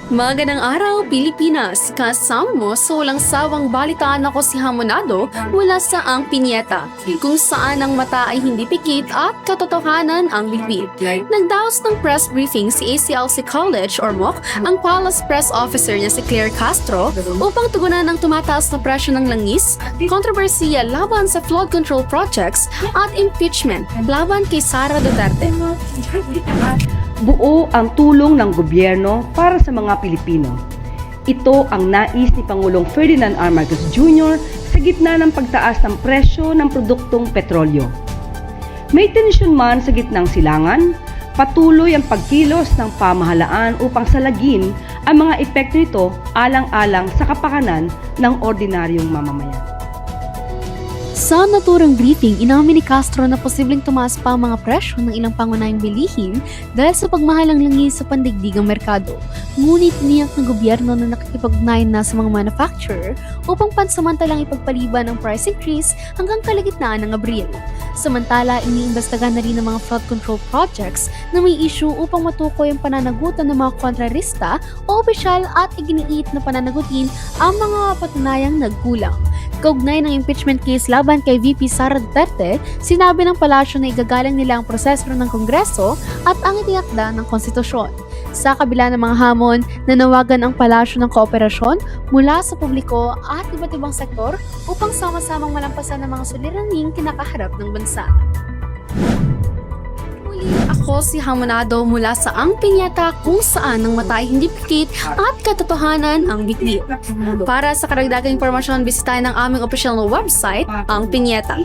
Magandang araw, Pilipinas! Kasama mo sa walang sawang balitaan ako si Hamonado mula sa Ang Piñeta, kung saan ang mata ay hindi pikit at katotohanan ang bibig. Nagdaos ng press briefing si ACLC College or MOC ang Palace Press Officer niya si Claire Castro upang tugunan ang tumataas na presyo ng langis, kontrobersiya laban sa flood control projects at impeachment laban kay Sara Duterte. Buo ang tulong ng gobyerno para sa mga Pilipino. Ito ang nais ni Pangulong Ferdinand R. Marcos Jr. sa gitna ng pagtaas ng presyo ng produktong petrolyo. May tensyon man sa gitnang silangan, patuloy ang pagkilos ng pamahalaan upang salagin ang mga epekto nito alang-alang sa kapakanan ng ordinaryong mamamayan. Sa naturang briefing, inamin ni Castro na posibleng tumaas pa ang mga presyo ng ilang pangunahing bilihin dahil sa pagmahal ng langis sa pandigdigang merkado. Ngunit niyak ng gobyerno na nakikipag-ugnayan na sa mga manufacturer upang pansamantalang ipagpaliban ang price increase hanggang kalagitnaan ng Abril. Samantala, iniimbestigahan na rin ng mga flood control projects na may issue upang matukoy ang pananagutan ng mga kontrarista o opisyal at iginiit na pananagutin ang mga patunayang nagkulang. Kaugnay ng impeachment case laban kay VP Sara Duterte, sinabi ng palasyo na igagalang nila ang proseso ng Kongreso at ang itinakda ng konstitusyon. Sa kabila ng mga hamon, nanawagan ang palasyo ng kooperasyon mula sa publiko at iba't ibang sektor upang sama-samang malampasan ang mga suliraning kinakaharap ng bansa. Ako si Hamonado mula sa Ang Piñeta, kung saan ang mata ay hindi pikit at katotohanan ang bitbit. Para sa karagdagang impormasyon, bisitahin ang aming opisyal na website, Ang Piñeta.